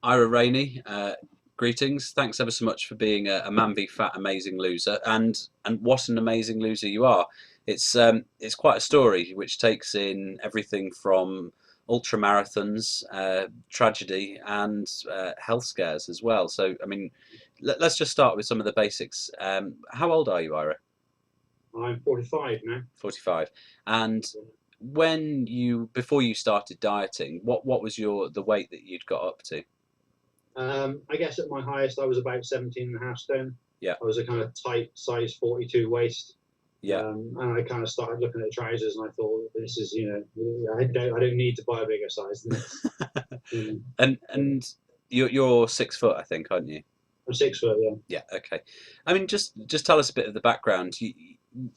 Ira Rainey, greetings. Thanks ever so much for being a Man v Fat amazing loser, and what an amazing loser you are. It's quite a story which takes in everything from ultra marathons, tragedy, and health scares as well. So, I mean, let's just start with some of the basics. How old are you, Ira? I'm 45 now. 45. And before you started dieting, what was the weight that you'd got up to? I guess at my highest, I was about 17 and a half stone. Yeah, I was a kind of tight size 42 waist. yeah. And I kind of started looking at the trousers and I thought, this is, I don't need to buy a bigger size than this. And you're 6 foot, I think, aren't you? I'm 6 foot, yeah. Yeah. Okay. I mean, just tell us a bit of the background.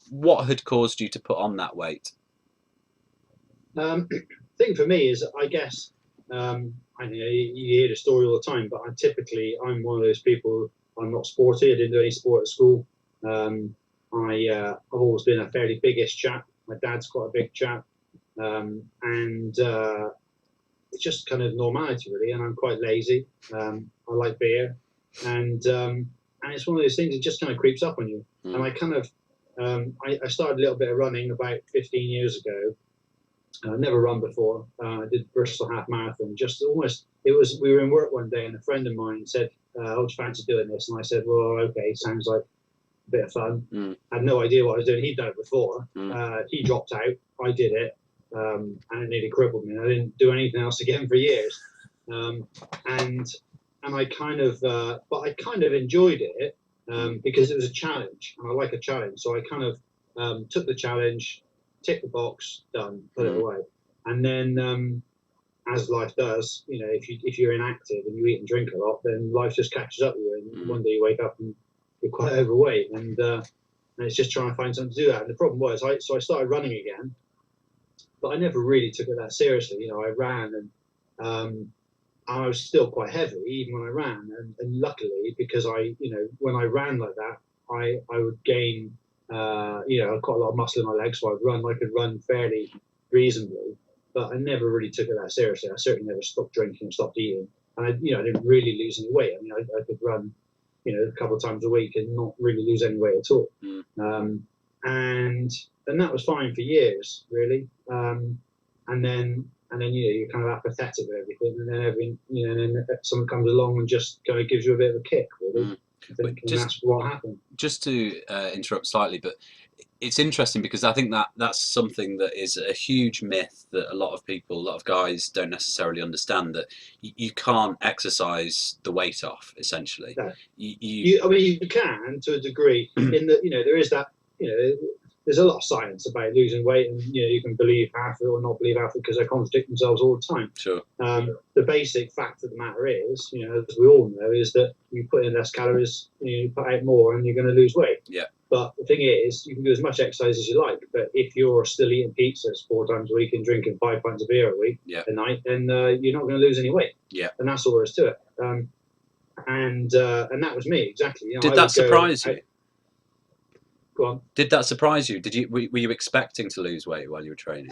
What had caused you to put on that weight? Thing for me is, I guess, I know you hear the story all the time, but I'm one of those people. I'm not sporty. I didn't do any sport at school. I've always been a fairly biggish chap. My dad's quite a big chap, and it's just kind of normality really. And I'm quite lazy. I like beer, and it's one of those things that just kind of creeps up on you. And I kind of I started a little bit of running about 15 years ago. Never run before. I did Bristol half marathon. Just almost, it was. We were in work one day, and a friend of mine said, "Oh, do you fancy doing this?" And I said, "Well, okay, sounds like a bit of fun." I had no idea what I was doing. He'd done it before. He dropped out. I did it, and it nearly crippled me. I didn't do anything else again for years. And I kind of, but I kind of enjoyed it because it was a challenge, and I like a challenge. So I kind of took the challenge. Tick the box, done, put it away. And then, as life does, if you're inactive and you eat and drink a lot, then life just catches up with you. And one day you wake up and you're quite overweight, and it's just trying to find something to do that. And the problem was, I started running again, but I never really took it that seriously. I ran, and I was still quite heavy even when I ran. And luckily, because when I ran like that, I would gain. I've got a lot of muscle in my legs, so I could run fairly reasonably, but I never really took it that seriously. I certainly never stopped drinking, stopped eating, and I didn't really lose any weight. I mean, I could run, a couple of times a week and not really lose any weight at all. And that was fine for years, really. And then you're kind of apathetic with everything, and then someone comes along and just kind of gives you a bit of a kick, really. That's what happened. Just to interrupt slightly, but it's interesting because I think that's something that is a huge myth that a lot of guys don't necessarily understand, that you can't exercise the weight off, essentially. No. I mean, you can to a degree, in that, there is that, there's a lot of science about losing weight, and you can believe half of it or not believe half of it because they contradict themselves all the time. Sure. The basic fact of the matter is, as we all know, is that you put in less calories, you put out more, and you're going to lose weight. Yeah. But the thing is, you can do as much exercise as you like, but if you're still eating pizzas 4 times a week and drinking 5 pints of beer a week a night, then you're not going to lose any weight. Yeah. And that's all there is to it. And that was me exactly. Did that surprise you? Go on. Did that surprise you? Were you expecting to lose weight while you were training?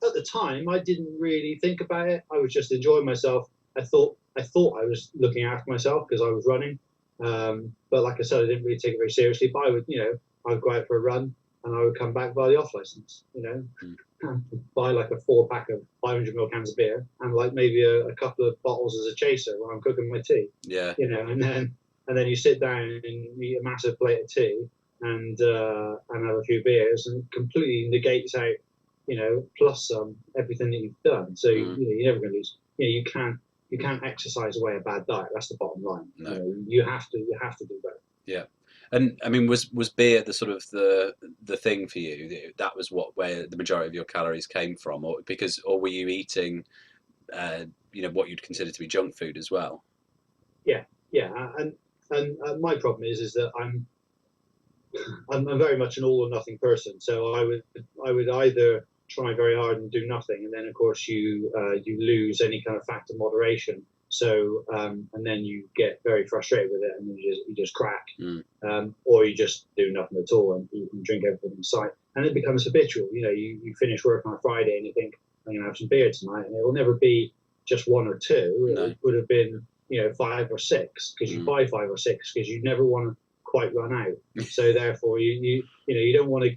At the time, I didn't really think about it. I was just enjoying myself. I thought I was looking after myself because I was running. But like I said, I didn't really take it very seriously. But I would go out for a run and I would come back by the off license. Buy like a 4-pack of 500ml cans of beer and like maybe a couple of bottles as a chaser while I'm cooking my tea. Yeah. And then you sit down and eat a massive plate of tea and have a few beers, and it completely negates out, plus some, everything that you've done. So you're never going to lose. You can't exercise away a bad diet. That's the bottom line. No. You have to do better. Yeah. And I mean, was beer the sort of the thing for you? That was where the majority of your calories came from, or were you eating, what you'd consider to be junk food as well? Yeah. And my problem is that I'm very much an all or nothing person. So I would either try very hard and do nothing, and then of course you lose any kind of factor moderation. So and then you get very frustrated with it, and you just crack, or you just do nothing at all and you can drink everything in sight, and it becomes habitual. You finish work on a Friday and you think, I'm gonna have some beer tonight, and it will never be just one or two. No. It would have been, 5 or 6, because you buy 5 or 6 because you never want to quite run out. So therefore, you don't want to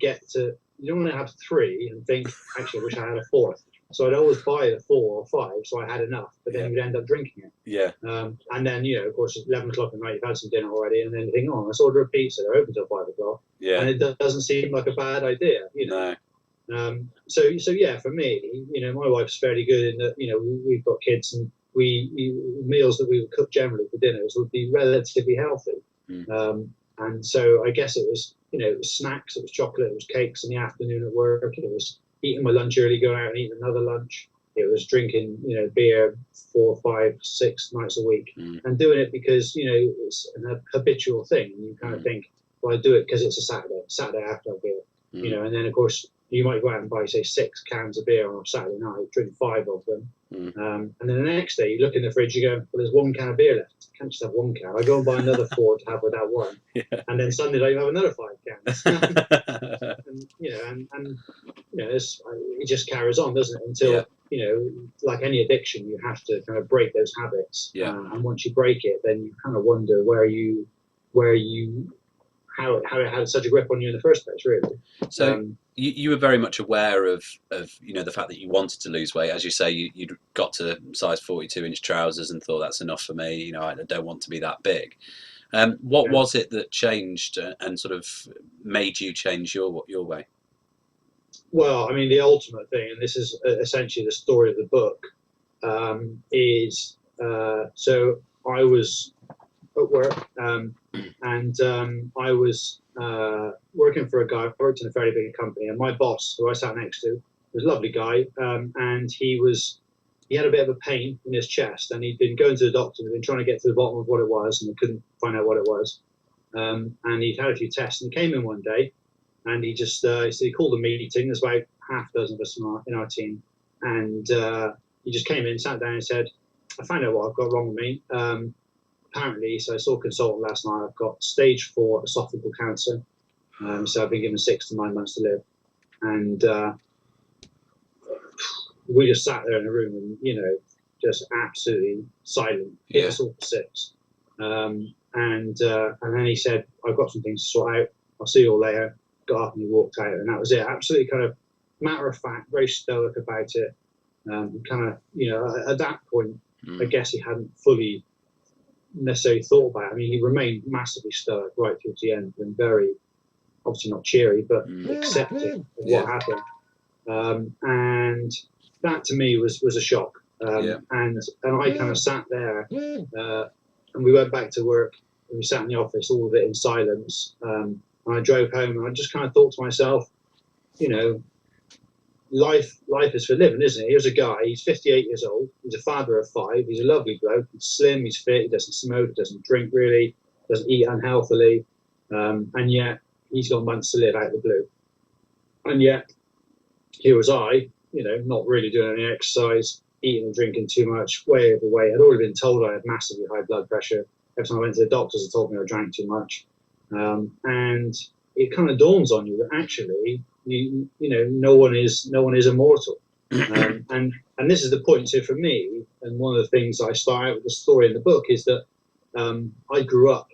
you don't want to have 3 and think, actually, I wish I had a 4th. So I'd always buy the 4 or 5, so I had enough. But then you'd end up drinking it. Yeah. And then, of course, it's 11 o'clock at night, you've had some dinner already, and then you think, oh, let's order a pizza. They're open till 5 o'clock. Yeah. And it doesn't seem like a bad idea, No. So yeah, for me, my wife's fairly good in that, we've got kids, and meals that we would cook generally for dinners would be relatively healthy. And so I guess it was, it was snacks, it was chocolate, it was cakes in the afternoon at work, it was eating my lunch early, going out and eating another lunch. It was drinking, beer 4, 5, 6 nights a week, and doing it because, it's a habitual thing. And you kind of think, well, I do it because it's a Saturday after a beer, and then of course you might go out and buy, say, 6 cans of beer on a Saturday night, drink 5 of them. And then the next day you look in the fridge, you go, well, there's 1 can of beer left. I can't just have 1 can. I go and buy another 4 to have with that one. Yeah. And then Sunday night you have another 5 cans. It just carries on, doesn't it? Until, like any addiction, you have to kind of break those habits. Yeah. And once you break it, then you kind of wonder how it had such a grip on you in the first place, really. So you were very much aware of the fact that you wanted to lose weight. As you say, you'd got to size 42-inch trousers and thought, that's enough for me. I don't want to be that big. What was it that changed and sort of made you change your way? Well, I mean, the ultimate thing, and this is essentially the story of the book, is so I was at work, and I was working for a guy. I worked in a fairly big company, and my boss, who I sat next to, was a lovely guy, and he had a bit of a pain in his chest, and he'd been going to the doctor, and been trying to get to the bottom of what it was, and they couldn't find out what it was. And he'd had a few tests, and he came in one day, and he just he called a meeting. There's about half a dozen of us in our team, and he just came in, sat down, and said, "I found out what I've got wrong with me. Apparently, so I saw a consultant last night. I've got stage 4 esophageal cancer. So I've been given 6 to 9 months to live." And we just sat there in a room, and just absolutely silent. It was all 6. And then he said, "I've got some things to sort out. I'll see you all later." Got up and he walked out, and that was it. Absolutely kind of matter of fact, very stoic about it. Kind of, at that point, I guess he hadn't fully necessarily thought about it. I mean, he remained massively stoic right through to the end, and very, obviously not cheery, but accepting of what happened. And that to me was a shock. And I kind of sat there, and we went back to work, and we sat in the office, all of it in silence. And I drove home, and I just kind of thought to myself, life is for living, isn't it? Here's a guy, he's 58 years old, he's a father of 5, he's a lovely bloke, he's slim, he's fit, he doesn't smoke, he doesn't drink really, doesn't eat unhealthily, and yet he's got months to live out of the blue. And yet, here was I, not really doing any exercise, eating and drinking too much, way overweight. I'd already been told I had massively high blood pressure. Every time I went to the doctors, they told me I drank too much. And it kind of dawns on you that actually, no one is immortal. And this is the point. So for me, and one of the things I start out with the story in the book is that I grew up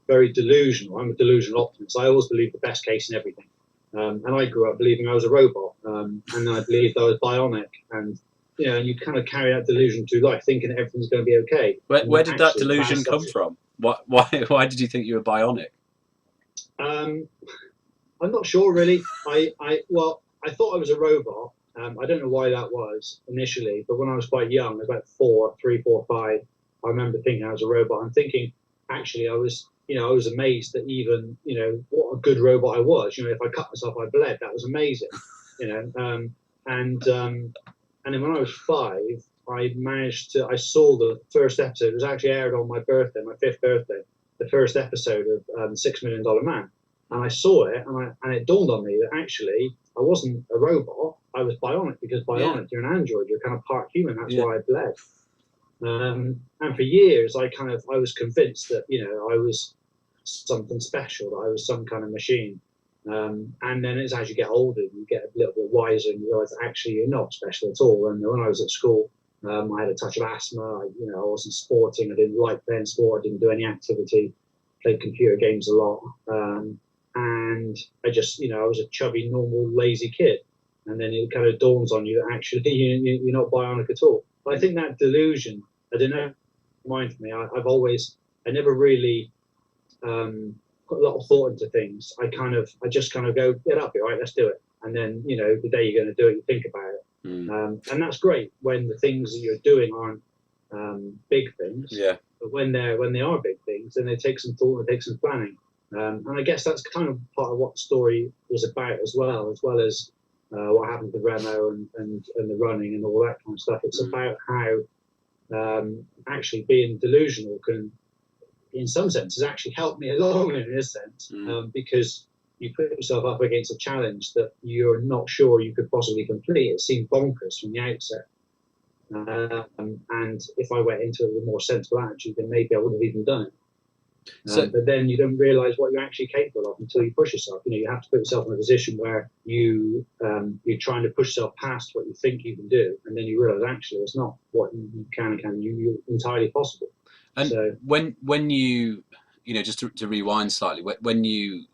very delusional. I'm a delusional optimist. I always believe the best case in everything. And I grew up believing I was a robot, and I believed I was bionic, and you kind of carry that delusion through life, thinking that everything's going to be okay. Where did that delusion come from? Why did you think you were bionic? I'm not sure really. I thought I was a robot. I don't know why that was initially, but when I was quite young, I was about 3, 4, 5, I remember thinking I was a robot. I'm thinking, actually, I was amazed that even, what a good robot I was. If I cut myself, I bled. That was amazing. And then when I was 5, I saw the first episode. It was actually aired on my birthday, my 5th birthday, the first episode of $6 Million Man. And I saw it, and it dawned on me that actually I wasn't a robot. I was bionic, because bionic, you're an android, you're kind of part human. That's why I bled. And for years, I was convinced that I was something special, that I was some kind of machine. And then as you get older, you get a little bit wiser, and you realise that actually you're not special at all. And when I was at school, I had a touch of asthma. I wasn't sporting. I didn't like playing sport. I didn't do any activity. Played computer games a lot. And I just, I was a chubby, normal, lazy kid. And then it kind of dawns on you that actually you're not bionic at all. But I think that delusion, I don't know, mind for me. I never really put a lot of thought into things. I just kind of go, get up, all right, let's do it. And then, the day you're going to do it, you think about it. And that's great when the things that you're doing aren't big things. Yeah. But when they are big things, then they take some thought and they take some planning. And I guess that's kind of part of what the story was about as well as what happened to Remo and the running and all that kind of stuff. It's about how actually being delusional can, in some senses, actually help me along in this sense, because you put yourself up against a challenge that you're not sure you could possibly complete. It seemed bonkers from the outset. And if I went into it with a more sensible attitude, then maybe I wouldn't have even done it. But then you don't realise what you're actually capable of until you push yourself. You have to put yourself in a position where you're trying to push yourself past what you think you can do, and then you realise actually it's not what you can. You're entirely possible. And so, when you just to rewind slightly, when you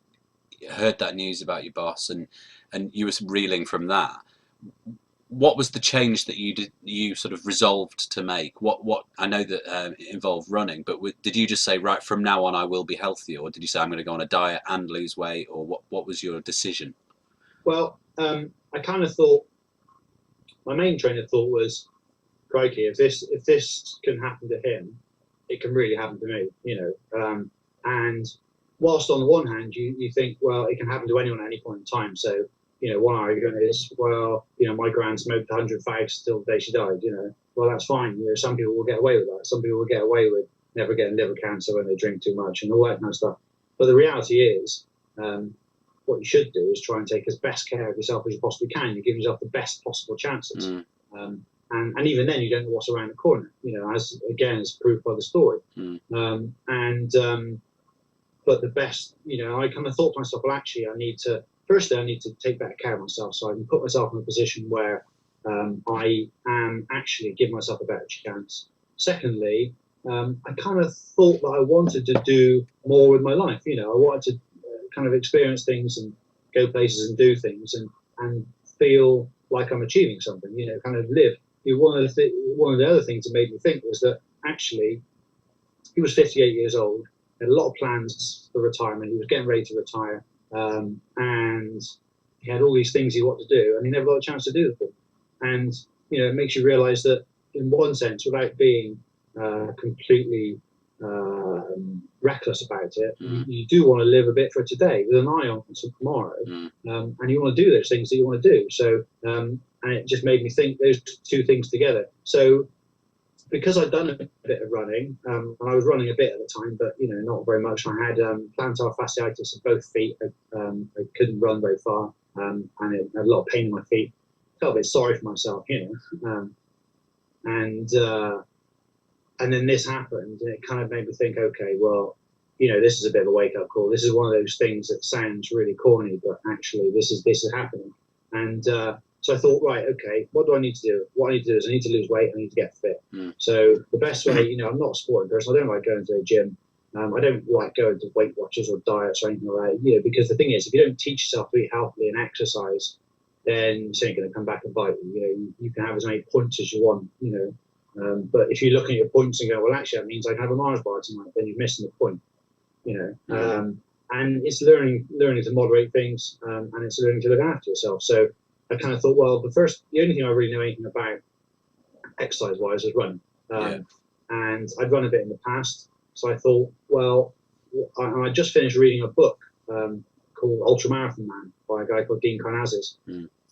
heard that news about your boss and you were reeling from that, what was the change that you sort of resolved to make? What I know that it involved running, but did you just say, right, from now on I will be healthy, or did you say I'm going to go on a diet and lose weight, or what was your decision? Well, I kind of thought, my main train of thought was, crikey, if this can happen to him, it can really happen to me, and whilst on the one hand you think, well, it can happen to anyone at any point in time. So, one argument is, well, my gran smoked 100 fags till the day she died, well, that's fine. Some people will get away with that. Some people will get away with never getting liver cancer when they drink too much and all that kind of stuff. But the reality is, what you should do is try and take as best care of yourself as you possibly can. You give yourself the best possible chances. And even then, you don't know what's around the corner, as proved by the story. But the best, I kind of thought to myself, well, actually, I need to take better care of myself so I can put myself in a position where I am actually giving myself a better chance. Secondly, I kind of thought that I wanted to do more with my life. I wanted to kind of experience things and go places and do things and feel like I'm achieving something, kind of live. One of the other things that made me think was that actually he was 58 years old, had a lot of plans for retirement. He was getting ready to retire, and he had all these things he wanted to do, and he never got a chance to do them. And it makes you realise that, in one sense, without being completely reckless about it, you do want to live a bit for today with an eye on tomorrow, and you want to do those things that you want to do. So, and it just made me think those two things together. So, because I'd done a bit of running, and I was running a bit at the time, but not very much. I had plantar fasciitis in both feet. I couldn't run very far, and I had a lot of pain in my feet. Felt a bit sorry for myself, and then this happened, and it kind of made me think, okay, well, this is a bit of a wake-up call. This is one of those things that sounds really corny, but actually this is happening. And so I thought, right, okay, what do I need to do? What I need to do is I need to lose weight. I need to get fit. So the best way, I'm not a sporting person. I don't like going to the gym. I don't like going to Weight Watchers or diets or anything like that. Because the thing is, if you don't teach yourself to eat healthily and exercise, then it's ain't going to come back and bite you. You can have as many points as you want. But if you're looking at your points and go, well, actually, that means I can have a Mars bar tonight, then you're missing the point. And it's learning to moderate things, and it's learning to look after yourself. So I kind of thought, well, the only thing I really know anything about exercise-wise was running. And I'd run a bit in the past. So I thought, well, I just finished reading a book called Ultramarathon Man by a guy called Dean Karnazes.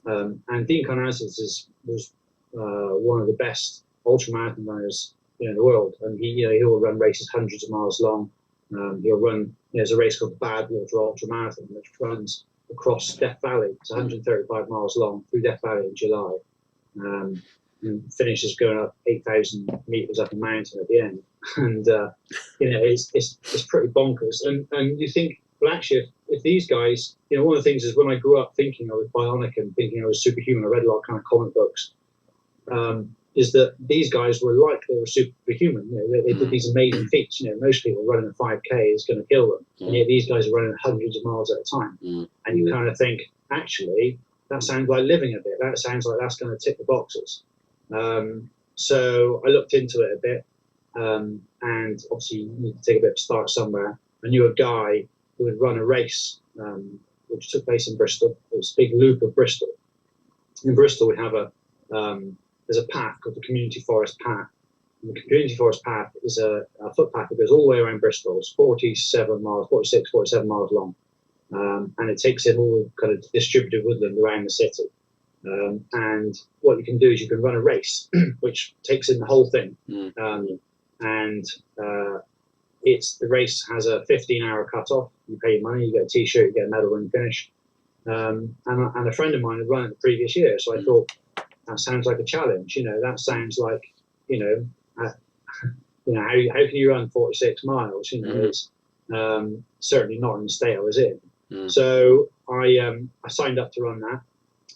And Dean Karnazes was one of the best ultramarathon runners in the world. And he'll run races hundreds of miles long. He'll run, there's a race called the Badwater Ultramarathon, which runs across Death Valley. It's 135 miles long through Death Valley in July, and finishes going up 8,000 meters up a mountain at the end. And it's pretty bonkers. And you think, well, actually, if these guys, one of the things is when I grew up thinking I was bionic and thinking I was superhuman, I read a lot of kind of comic books. is that these guys were like they were superhuman. You know, they did these amazing feats. You know, most people running a 5K is going to kill them, and yet these guys are running hundreds of miles at a time. And you kind of think, actually, that sounds like living a bit. That sounds like that's going to tick the boxes. So I looked into it a bit, and obviously you need to take a bit of a start somewhere. I knew a guy who had run a race, which took place in Bristol. It was a big loop of Bristol. In Bristol, we have there's a path called the Community Forest Path. And the Community Forest Path is a footpath that goes all the way around Bristol. It's 47 miles, 46, 47 miles long. And it takes in all kind of distributed woodland around the city. And what you can do is you can run a race, which takes in the whole thing. The race has a 15-hour cutoff. You pay your money, you get a T-shirt, you get a medal when you finish. And a friend of mine had run it the previous year, so I thought, that sounds like a challenge. You know, that sounds like, how can you run 46 miles? You know, it's certainly not in the state I was in. So I signed up to run that,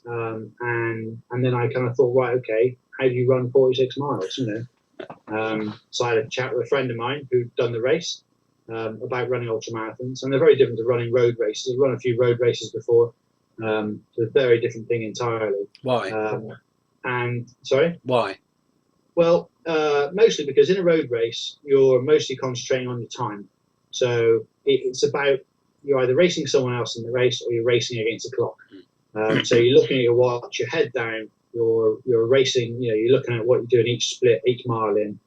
and then I kind of thought, right, okay, how do you run 46 miles? You know, so I had a chat with a friend of mine who'd done the race about running ultramarathons, and they're very different to running road races. I've run a few road races before. It's a very different thing entirely. Why? And sorry? Why? Well, mostly because in a road race, you're mostly concentrating on your time. So it's about, you're either racing someone else in the race or you're racing against the clock. So you're looking at your watch, your head down, you're racing, you're looking at what you're doing each split, each mile in,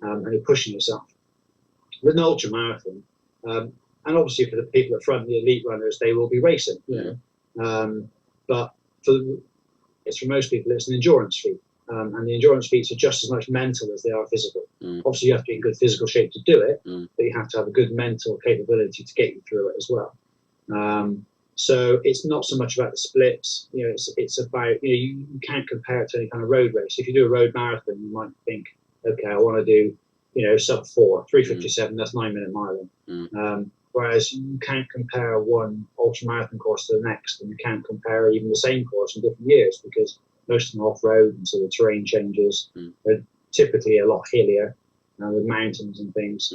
and you're pushing yourself. With an ultra marathon, and obviously for the people at front, the elite runners, they will be racing, but for most people, it's an endurance feat. And the endurance feats are just as much mental as they are physical. Obviously, you have to be in good physical shape to do it, but you have to have a good mental capability to get you through it as well. So it's not so much about the splits. It's about, you can't compare it to any kind of road race. If you do a road marathon, you might think, okay, I want to do, sub 4, 3:57. That's 9-minute miling. Whereas you can't compare one ultramarathon course to the next, and you can't compare even the same course in different years because most of them are off-road, and so the terrain changes. They're typically a lot hillier with mountains and things.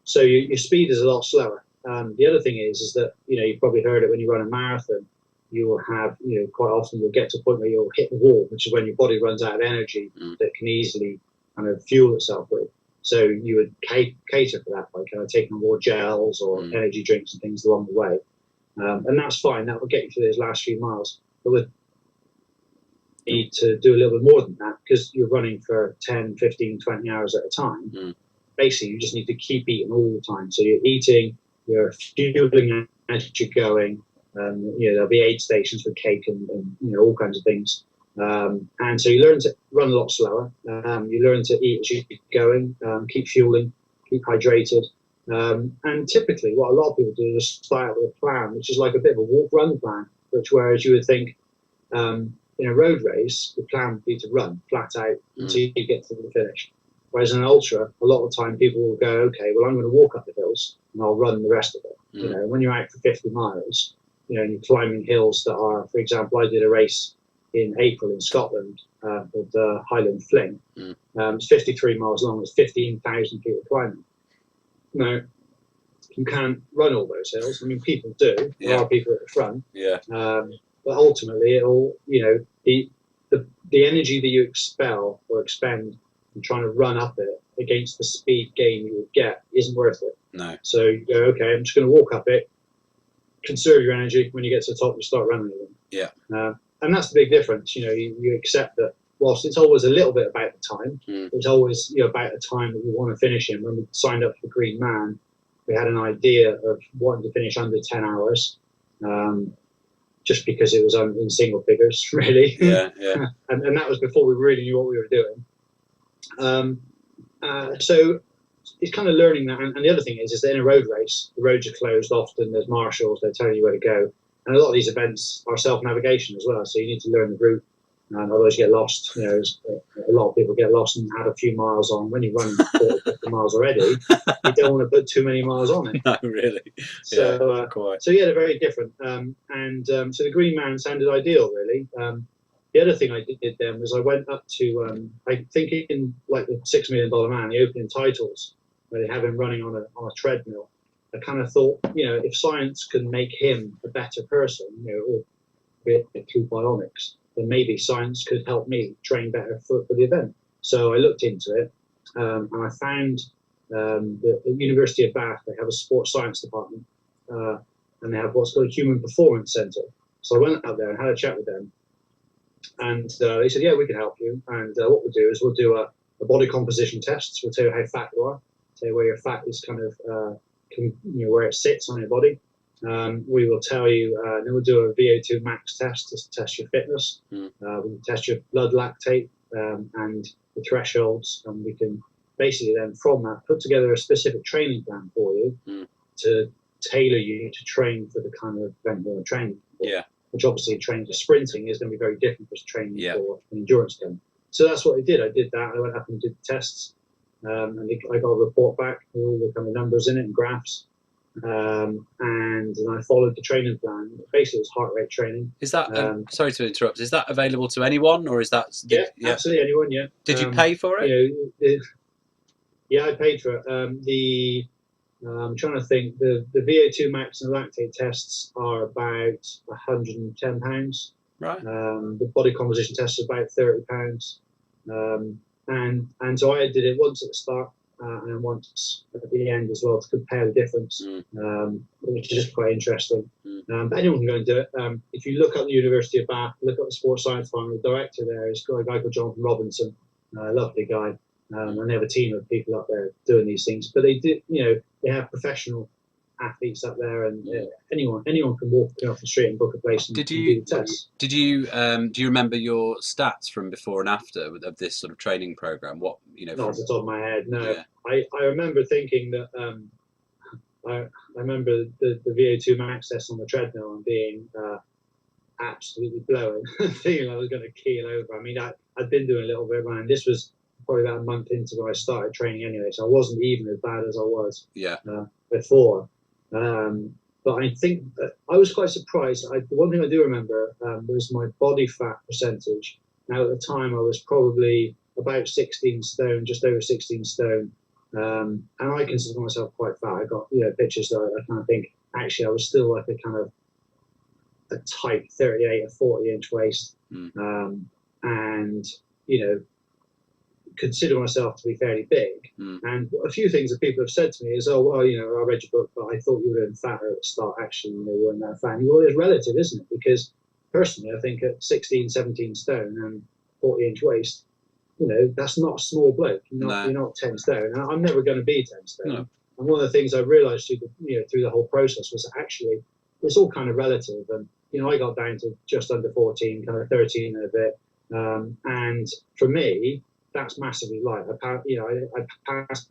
So your speed is a lot slower. The other thing is that, you've probably heard it when you run a marathon, you will have, quite often you'll get to a point where you'll hit the wall, which is when your body runs out of energy that can easily kind of fuel itself with. So you would cater for that by kind of taking more gels or energy drinks and things along the way. And that's fine. That will get you through those last few miles. But with need to do a little bit more than that because you're running for 10, 15, 20 hours at a time. Basically, you just need to keep eating all the time. So you're eating, you're fueling as you're going. There'll be aid stations for cake and all kinds of things. And so you learn to run a lot slower. You learn to eat as you keep going, keep fueling, keep hydrated. And typically what a lot of people do is start with a plan, which is like a bit of a walk-run plan, whereas you would think in a road race, the plan would be to run flat out until you get to the finish. Whereas in an ultra, a lot of the time people will go, okay, well, I'm going to walk up the hills and I'll run the rest of it. When you're out for 50 miles, and you're climbing hills that are, for example, I did a race in April in Scotland called the Highland Fling. It's 53 miles long. It's 15,000 people climbing. Now, you can't run all those hills. I mean, people do. There are people at the front. But ultimately, it'll, the energy that you expel or expend from trying to run up it against the speed gain you would get isn't worth it. No. So you go, okay, I'm just going to walk up it, conserve your energy. When you get to the top, you start running again. Yeah. And that's the big difference. You accept that whilst it's always a little bit about the time, it's always about the time that you want to finish in. When we signed up for the Green Man, we had an idea of wanting to finish under 10 hours. Just because it was in single figures, really. Yeah. and that was before we really knew what we were doing. So it's kind of learning that. And the other thing is that in a road race, the roads are closed often. There's marshals, they're telling you where to go. And a lot of these events are self-navigation as well. So you need to learn the route. Otherwise you get lost. A lot of people get lost and add a few miles on. When you're running 40, 50 miles already, you don't want to put too many miles on it. No, really. So, quite. So yeah, they're very different. So the Green Man sounded ideal, really. The other thing I did then was I went up to, I think in like the $6 Million Man, the opening titles, where they have him running on a treadmill. I kind of thought, if science can make him a better person, or through bionics, then maybe science could help me train better for the event. So I looked into it, and I found the University of Bath. They have a sports science department, and they have what's called a Human Performance Centre. So I went out there and had a chat with them, and they said, "Yeah, we can help you." And what we'll do is we'll do a body composition test. We'll tell you how fat you are, tell you where your fat is kind of where it sits on your body. We will tell you, then we'll do a VO2 max test to test your fitness. We'll test your blood lactate and the thresholds, and we can basically then from that put together a specific training plan for you to tailor you to train for the kind of event you're training for. Yeah. Which obviously training for sprinting is going to be very different from training for an endurance game. So that's what I did. I did that. I went up and did the tests, and I got a report back with all the kind of numbers in it and graphs. And I followed the training plan. Basically, it was heart rate training. Is that sorry to interrupt? Is that available to anyone, or is that? Absolutely anyone. Yeah. Did you pay for it? Yeah, I paid for it. I'm trying to think. The VO2 max and lactate tests are about £110. Right. The body composition test is about £30. And so I did it once at the start. And then once at the end as well to compare the difference, which is just quite interesting. But anyone can go and do it. If you look at the University of Bath, look at the sports science department, the director there is a guy called Jonathan Robinson, a lovely guy. And they have a team of people up there doing these things. But they do, they have professional athletes up there, and anyone can walk off the street and book a place and do the tests. Did you do you remember your stats from before and after of this sort of training program? What Not off the top of my head, no. Yeah. I remember thinking that I remember the VO2 max test on the treadmill and being absolutely blowing, feeling I was going to keel over. I mean, I'd been doing a little bit, and this was probably about a month into when I started training anyway, so I wasn't even as bad as I was before. But I think that I was quite surprised. The one thing I do remember was my body fat percentage. Now, at the time, I was probably about 16 stone, just over 16 stone. And I consider myself quite fat. I got pictures that I kind of think, actually, I was still like a kind of a tight 38 or 40-inch waist. And, consider myself to be fairly big. And a few things that people have said to me is, oh, well, I read your book, but I thought you were fatter at the start. Actually, you weren't that fat. Well, it's relative, isn't it? Because personally, I think at 16, 17 stone and 40-inch waist, that's not a small bloke. You're not 10 stone. And I'm never going to be 10 stone. No. And one of the things I realized through the whole process was actually it's all kind of relative. And, I got down to just under 14, kind of 13 and a bit. And for me, that's massively light. I passed.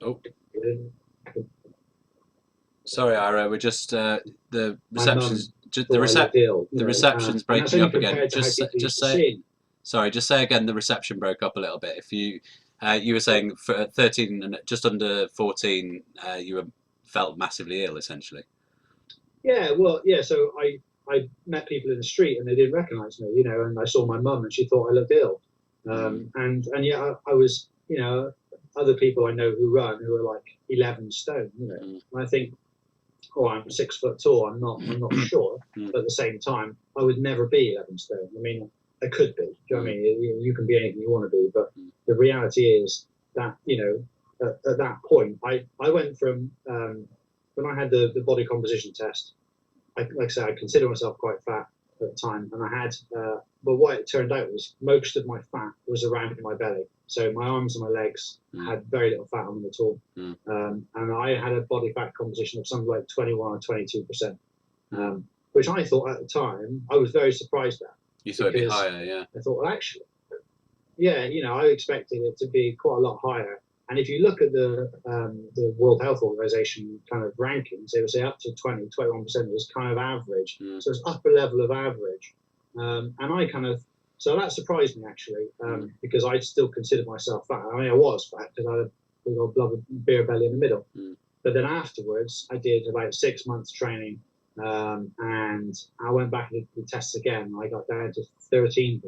Oh, sorry, Ira. We're just the reception's the reception's breaking up again. Just say. Sorry, just say again. The reception broke up a little bit. If you were saying for 13 and just under 14, you felt massively ill, essentially. Yeah. Well, yeah. So I met people in the street and they didn't recognise me, and I saw my mum and she thought I looked ill. And yeah, I was, other people I know who run who are like 11 stone, and I think, I'm 6 foot tall. I'm not sure, but at the same time, I would never be 11 stone. I mean, I could be. Do you know what I mean? You can be anything you want to be, but the reality is that, at that point, I went from, when I had the body composition test, like I said, I consider myself quite fat at the time, and I had, but what it turned out was most of my fat was around my belly. So my arms and my legs had very little fat on them at all. And I had a body fat composition of something like 21 or 22%, which I thought at the time, I was very surprised at. You thought it'd be higher, yeah. I thought, well, actually, yeah, I expected it to be quite a lot higher. And if you look at the World Health Organization kind of rankings, they would say up to 20, 21% was kind of average. So it's upper level of average. And I so that surprised me actually, because I still considered myself fat. I mean, I was fat because I had a big old beer belly in the middle. But then afterwards, I did about 6 months training and I went back and did the tests again. I got down to 13%,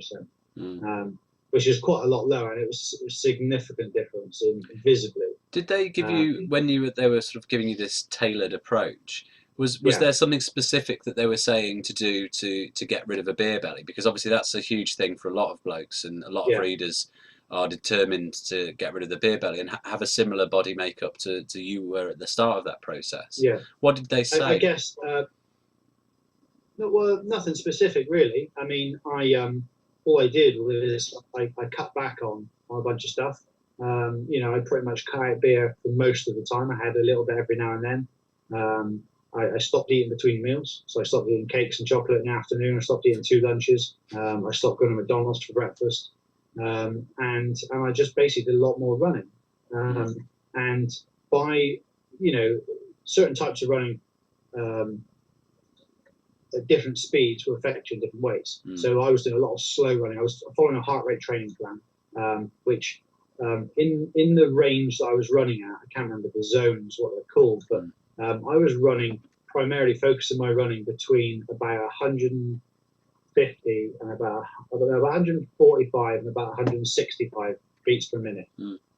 Mm. which is quite a lot lower, and it was a significant difference visibly. Did they give you, when they were sort of giving you this tailored approach? Was Yeah, there something specific that they were saying to do to get rid of a beer belly? Because obviously that's a huge thing for a lot of blokes, and a lot of yeah, readers are determined to get rid of the beer belly and have a similar body makeup to you were at the start of that process. yeah. What did they I say? guess no, well, nothing specific really. I mean, I all I did was I cut back on a bunch of stuff. I pretty much cut out beer for most of the time. I had a little bit every now and then. I stopped eating between meals, so I stopped eating cakes and chocolate in the afternoon. I stopped eating 2 lunches. I stopped going to McDonald's for breakfast, and I just basically did a lot more running. Mm. And by certain types of running. Um, at different speeds will affect you in different ways. Mm. So I was doing a lot of slow running. I was following a heart rate training plan, which in the range that I was running at, I can't remember the zones what they're called, but I was running primarily focusing my running between about 150 and about 145 and about 165 beats per minute.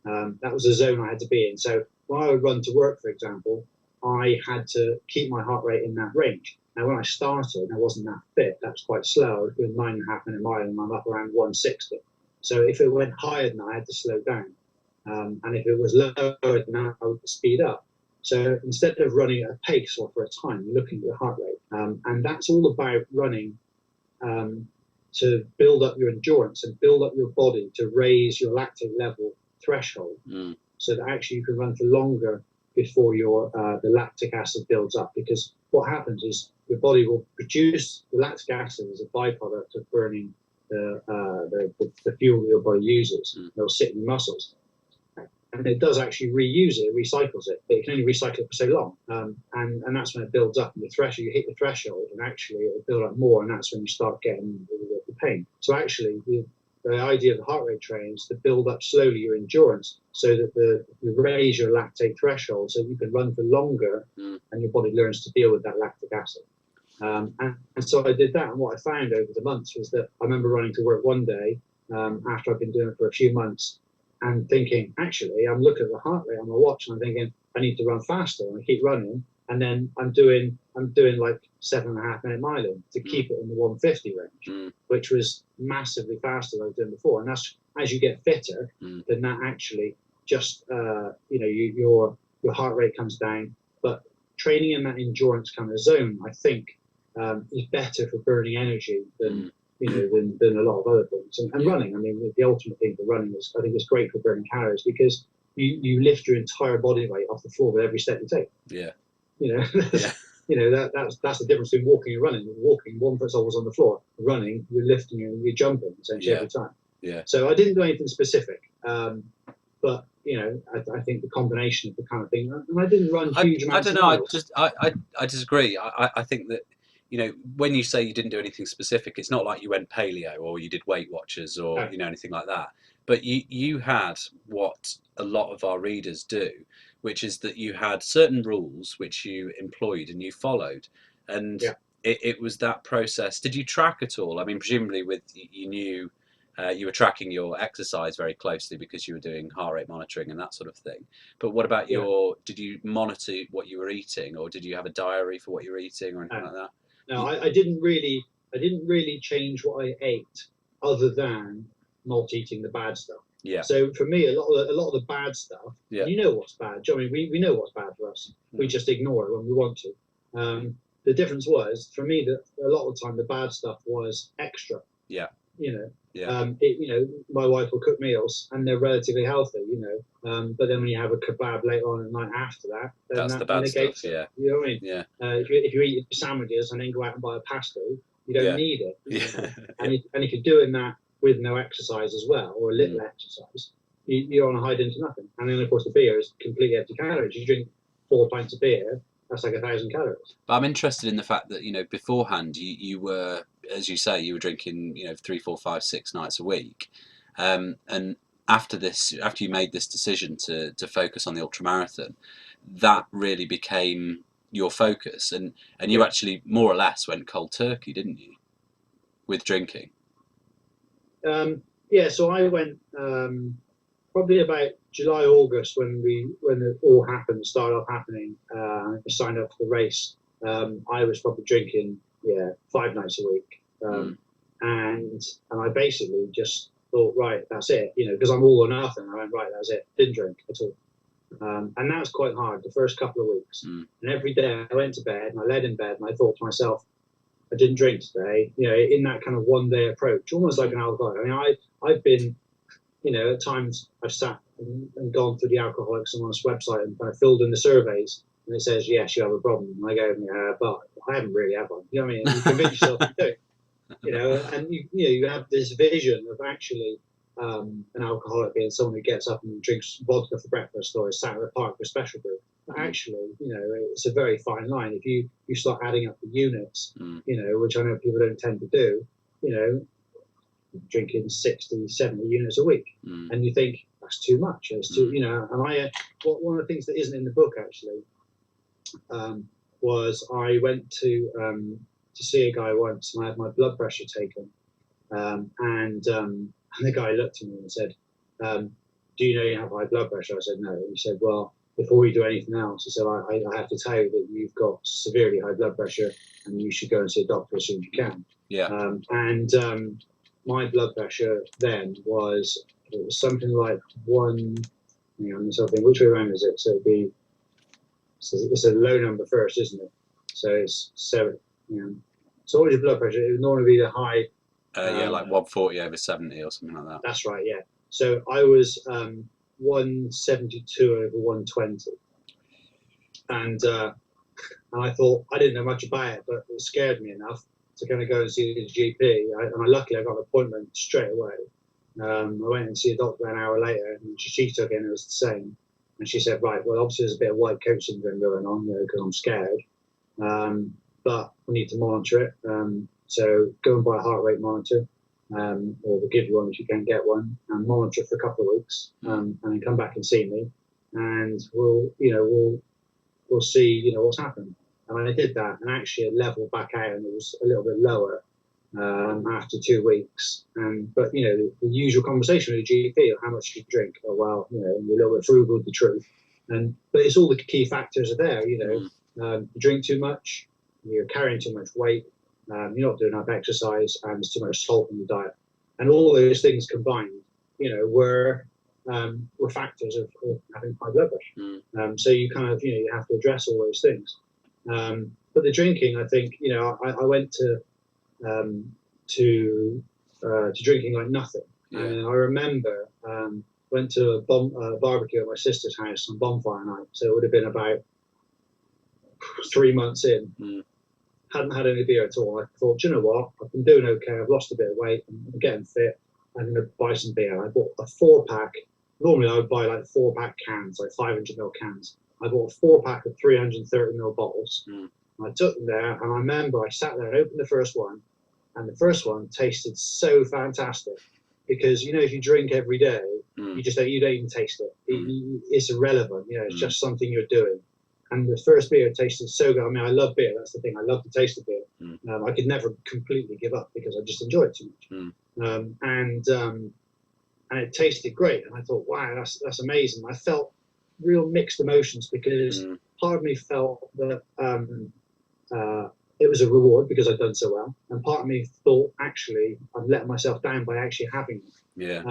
That was the zone I had to be in. So when I would run to work, for example, I had to keep my heart rate in that range. Now, when I started, I wasn't that fit. That's quite slow. I was doing 9.5 minute mile, and I'm up around 160. So if it went higher than that, I had to slow down. And if it was lower than that, I would speed up. So instead of running at a pace or for a time, you're looking at your heart rate. And that's all about running to build up your endurance and build up your body to raise your lactate level threshold, so that actually you can run for longer before your the lactic acid builds up. Because what happens is your body will produce the lactic acid as a byproduct of burning the fuel that your body uses. It'll sit in your muscles, and it does actually reuse it, recycles it, but it can only recycle it for so long. And that's when it builds up, and the threshold, you hit the threshold, and actually it'll build up more, and that's when you start getting the pain. So actually, the idea of the heart rate training is to build up slowly your endurance, so that you raise your lactate threshold, so you can run for longer, and your body learns to deal with that lactic acid. And so I did that, and what I found over the months was that I remember running to work one day after I've been doing it for a few months, and thinking, actually, I'm looking at the heart rate on my watch, and I'm thinking, I need to run faster, and I keep running, and then I'm doing like 7.5 minute miling to keep it in the 150 range, which was massively faster than I was doing before. And that's, as you get fitter, then that actually just your heart rate comes down. But training in that endurance kind of zone, I think, is better for burning energy than than a lot of other things. And running, I mean, the ultimate thing for running is, I think, it's great for burning calories, because you lift your entire body weight off the floor with every step you take. Yeah. That's the difference between walking and running. Walking, one foot's always on the floor. Running, you're lifting and you're jumping essentially every time. Yeah. So I didn't do anything specific, but I think the combination of the kind of thing, and I didn't run huge amounts. I don't know. I disagree. I think that, when you say you didn't do anything specific, it's not like you went paleo or you did Weight Watchers or anything like that. But you had what a lot of our readers do, which is that you had certain rules which you employed and you followed, and it was that process. Did you track at all? I mean, presumably you knew. You were tracking your exercise very closely because you were doing heart rate monitoring and that sort of thing. But what about did you monitor what you were eating, or did you have a diary for what you were eating or anything like that? No, I didn't really change what I ate, other than not eating the bad stuff. Yeah. So for me, a lot of the bad stuff, you know what's bad. I mean, we know what's bad for us. We just ignore it when we want to. The difference was, for me, that a lot of the time the bad stuff was extra. Yeah. My wife will cook meals and they're relatively healthy, but then when you have a kebab later on at night after that, then that's that the bad stuff. it. You know what I mean? Yeah. If you eat sandwiches and then go out and buy a pasta, you don't need it. Yeah. And if you're doing that with no exercise as well, or a little exercise, you're on a hide into nothing. And then of course the beer is completely empty calories. You drink 4 pints of beer, that's like 1,000 calories. But I'm interested in the fact that beforehand you were, as you say, you were drinking 3, 4, 5, 6 nights a week, and after you made this decision to focus on the ultramarathon, that really became your focus, and you actually more or less went cold turkey, didn't you, with drinking? Yeah, so I went probably about July, August when it all happened, started off happening. I signed up for the race. I was probably drinking 5 nights a week, and I basically just thought, right, that's it, because I'm all or nothing. I went, right, that's it, didn't drink at all. And that was quite hard the first couple of weeks. And every day I went to bed and I laid in bed and I thought to myself, I didn't drink today, in that kind of one day approach, almost like an alcoholic. I mean, I've been, at times I've sat and gone through the Alcoholics Anonymous website and kind of filled in the surveys, and it says, yes, you have a problem. And I go, yeah, but I haven't really had one. You know what I mean? And you convince yourself you do, and you have this vision of actually an alcoholic being someone who gets up and drinks vodka for breakfast or is sat at the park for a special brew. But actually, it's a very fine line. If you start adding up the units, which I know people don't tend to do, drinking 60, 70 units a week, and you think that's too much. It's too, and one of the things that isn't in the book actually was I went to see a guy once, and I had my blood pressure taken, and the guy looked at me and said, do you know you have high blood pressure? I said, no. He said, well, before you do anything else, he said, I have to tell you that you've got severely high blood pressure and you should go and see a doctor as soon as you can. Yeah. My blood pressure then was something like something, which way around is it? So it's a low number first, isn't it? So it's 7. So what is your blood pressure? It would normally be the high. Like 140/70 or something like that. That's right, yeah. So I was 172/120. And I thought, I didn't know much about it, but it scared me enough to kind of go and see the GP. Luckily I got an appointment straight away. I went and see a doctor an hour later, and she took it and it was the same. And she said, right, well, obviously there's a bit of white coat syndrome going on, because I'm scared. But we need to monitor it. So go and buy a heart rate monitor, or we'll give you one if you can get one, and monitor it for a couple of weeks, and then come back and see me, and we'll see, what's happened. And I did that, and actually it leveled back out, and it was a little bit lower after 2 weeks. But the usual conversation with the GP of how much you drink. Oh well, you're a little bit frugal with the truth, but it's all the key factors are there. You drink too much, you're carrying too much weight, you're not doing enough exercise, and there's too much salt in the diet, and all those things combined, were factors of having high blood pressure. So you kind of you have to address all those things. But the drinking, I think, I went to drinking like nothing. Yeah. And I remember went to a barbecue at my sister's house on bonfire night. So it would have been about 3 months in. Hadn't had any beer at all. I thought, you know what? I've been doing okay. I've lost a bit of weight. I'm getting fit. I'm going to buy some beer. I bought a 4-pack. Normally I would buy like 4-pack cans, like 500ml cans. I bought a 4-pack of 330ml bottles. I took them there, and I remember I sat there and opened the first one, and the first one tasted so fantastic, because if you drink every day, you don't even taste it. It's irrelevant. It's just something you're doing. And the first beer tasted so good. I mean, I love beer. That's the thing. I love the taste of beer. I could never completely give up because I just enjoy it too much. And it tasted great. And I thought, wow, that's amazing. I felt real mixed emotions, because part of me felt that it was a reward because I'd done so well, and part of me thought actually I'd let myself down by actually having them. Yeah.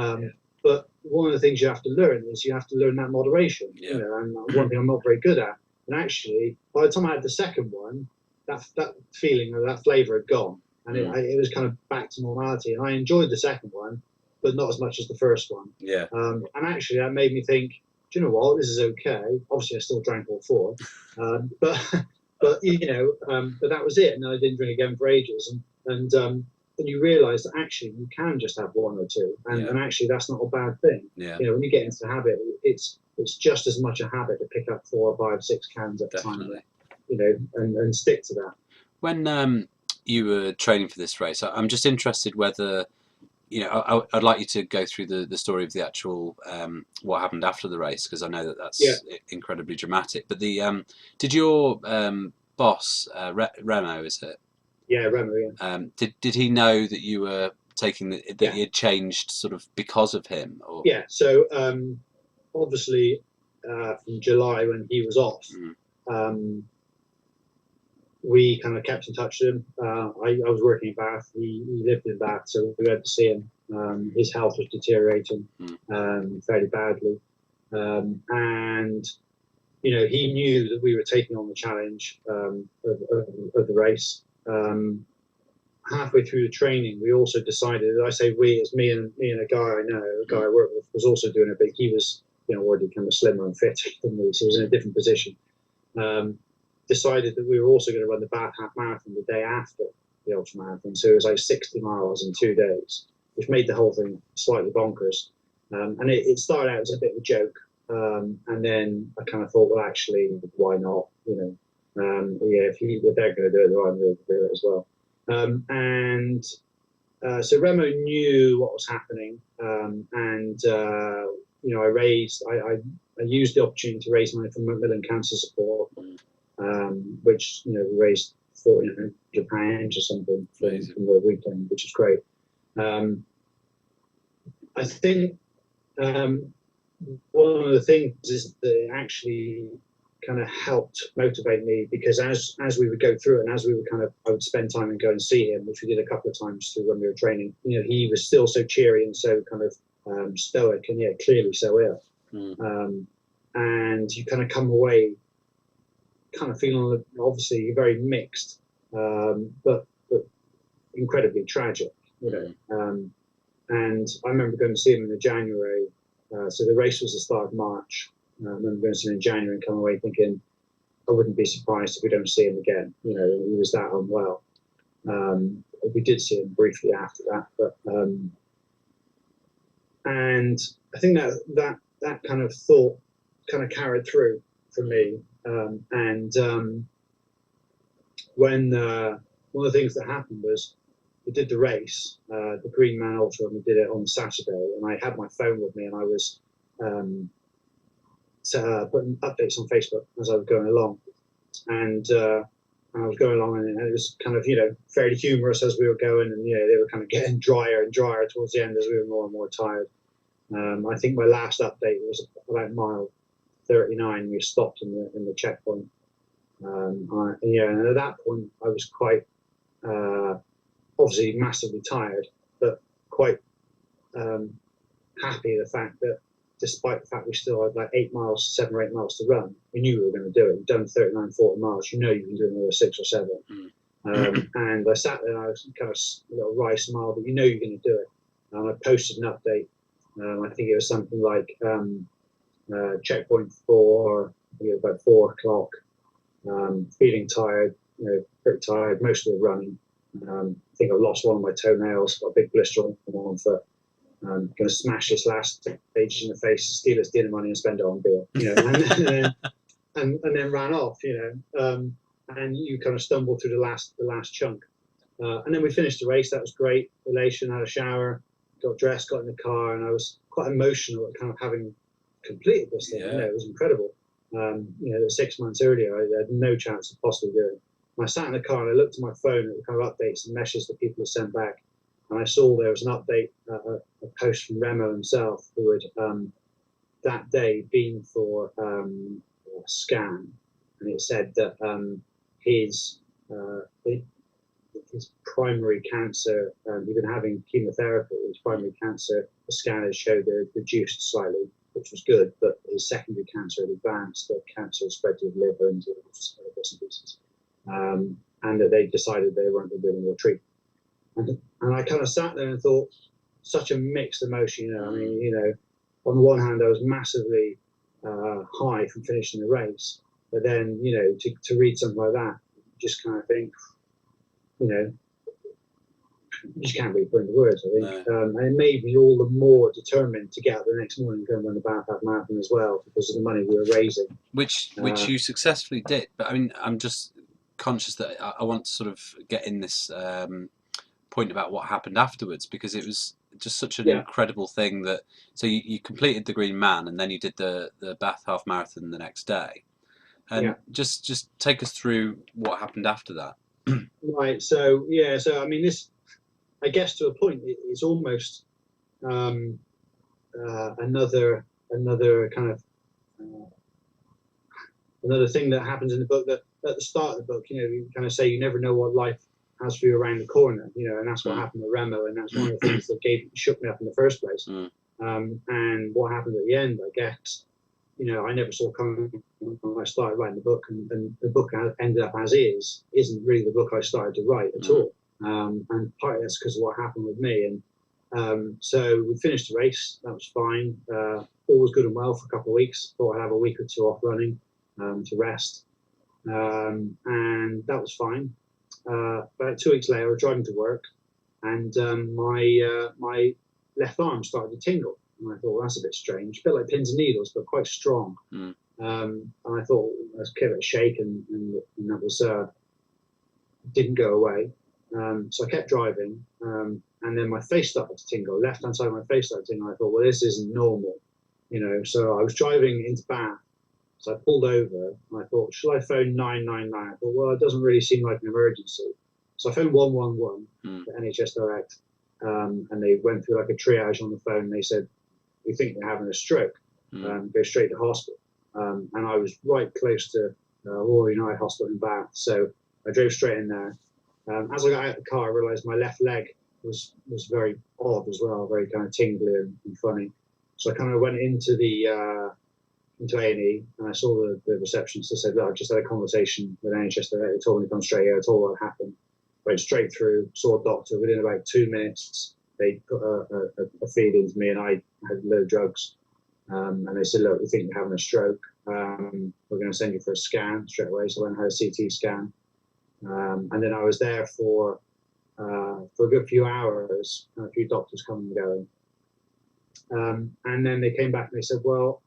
But one of the things you have to learn is you have to learn that moderation. Yeah. And one thing I'm not very good at. And actually, by the time I had the second one, that feeling or that flavour had gone, and it was kind of back to normality. And I enjoyed the second one, but not as much as the first one. Yeah. And actually, that made me think, do you know what? This is okay. Obviously, I still drank all 4, but that was it. And I didn't drink again for ages. And you realise that actually you can just have 1 or 2, and actually that's not a bad thing. Yeah. When you get into the habit, it's just as much a habit to pick up 4 or 5, 6 cans at a time. And stick to that. When you were training for this race, I'm just interested whether I'd like you to go through the story of the actual what happened after the race, because I know that Yeah, that's incredibly dramatic. But did your boss Remo, is it? yeah, Remo, yeah, Did he know that you were taking that yeah, you had changed sort of because of him, or? yeah. So obviously, from July when he was off, Mm, um, we kind of kept in touch with him. I was working in Bath. He lived in Bath, so we went to see him. His health was deteriorating mm, fairly badly, and he knew that we were taking on the challenge of the race. Halfway through the training, we also decided. I say we, as me and a guy I know, a guy mm, I work with, was also doing it, but he was already kind of slimmer and fitter than me, so he was in a different position. Um, Decided that we were also going to run the Bath Half Marathon the day after the ultra marathon, so it was like 60 miles in 2 days, which made the whole thing slightly bonkers. And it started out as a bit of a joke, and then I kind of thought, well, actually, why not? Yeah, if they're going to do it, I'm going to do it as well. And So Remo knew what was happening, and I used the opportunity to raise money for Macmillan Cancer Support, mm. which we raised £1,400 or something Amazing. from the weekend, which is great. Um, I think um, one of the things is that it actually kind of helped motivate me, because as we would go through it, and as we would I would spend time and go and see him, which we did a couple of times through when we were training. He was still so cheery and so kind of stoic, and clearly so ill. Mm. And you kind of come away kind of feeling obviously very mixed, but incredibly tragic. And I remember going to see him in the January. So the race was the start of March. I remember going to see him in January and come away thinking, I wouldn't be surprised if we don't see him again. He was that unwell. We did see him briefly after that, but and I think that kind of thought kind of carried through for me. And when one of the things that happened was we did the race, the Green Man Ultra, and we did it on Saturday. And I had my phone with me, and I was putting updates on Facebook as I was going along. And I was going along, and it was kind of fairly humorous as we were going, and they were kind of getting drier and drier towards the end as we were more and more tired. I think my last update was about mile 39. We stopped in the checkpoint. And at that point, I was quite obviously massively tired, but quite happy the fact that despite the fact we still had like 7 or 8 miles to run, we knew we were going to do it. We've done 39, 40 miles. You can do another 6 or 7. And I sat there and I was kind of a little wry smile, but you're going to do it. And I posted an update. I think it was something like checkpoint 4, about 4 o'clock, feeling tired, pretty tired, mostly running. I think I lost one of my toenails, got a big blister on one foot. Going to smash this last stage in the face, steal his dinner money, and spend it on beer, and then ran off, and you kind of stumble through the last chunk, and then we finished the race. That was great, elation. Had a shower, got dressed, got in the car, and I was quite emotional at kind of having completed this thing. Yeah. It was incredible. 6 months earlier, I had no chance of possibly doing it. And I sat in the car and I looked at my phone at the kind of updates and messages that people had sent back. And I saw there was an update, a post from Remo himself, who had that day been for a scan. And it said that his primary cancer, he'd been having chemotherapy, his primary cancer, the scan had showed it reduced slightly, which was good, but his secondary cancer had advanced, the cancer had spread to his liver and to bits and pieces. And that they decided they weren't going to do any more treatment. And I kind of sat there and thought, such a mixed emotion. I mean, on the one hand, I was massively high from finishing the race, but then, to read something like that, you just kind of think, you just can't really put into words, I think. No. And it made me all the more determined to get up the next morning and go and run the Bath Half Marathon as well, because of the money we were raising. Which you successfully did. But I mean, I'm just conscious that I want to sort of get in this point about what happened afterwards, because it was just such an Yeah, incredible thing that. So you completed the Green Man, and then you did the Bath Half Marathon the next day, yeah. and just take us through what happened after that. Right. So yeah. So I mean, this, I guess, to a point, it's almost um, another kind of uh, another thing that happens in the book, that at the start of the book, you kind of say you never know what life has for you around the corner, and that's what Mm. happened with Remo, and that's one of the things that shook me up in the first place. Mm. And what happened at the end, I guess, I never saw coming when I started writing the book, and the book ended up as isn't really the book I started to write at all. And partly that's because of what happened with me. And so we finished the race. That was fine. All was good and well for a couple of weeks. Thought I'd have a week or two off running to rest. And that was fine. About 2 weeks later, I was driving to work, and my left arm started to tingle. And I thought, well, that's a bit strange, a bit like pins and needles, but quite strong. Mm. And I thought, let's give it a shake, and that was didn't go away. So I kept driving, and then my face started to tingle. Left hand side of my face started to tingle. I thought, well, this isn't normal, So I was driving into Bath. So I pulled over, and I thought, shall I phone 999? I thought, well, it doesn't really seem like an emergency. So I phoned 111, the NHS Direct, and they went through like a triage on the phone. And they said, we think you're having a stroke. Go straight to hospital. And I was right close to Royal United Hospital in Bath. So I drove straight in there. As I got out of the car, I realised my left leg was very odd as well, very kind of tingly and funny. So I kind of went into the into A&E, and I saw the receptionist. I said, look, I just had a conversation with NHS. They told me to come straight here. I told what happened. Went straight through, saw a doctor. Within about 2 minutes, they put a feed into me, and I had a load of drugs. And they said, look, we think you're having a stroke. We're going to send you for a scan straight away. So I went and had a CT scan. And then I was there for a good few hours, a few doctors coming and going. And then they came back and they said, well,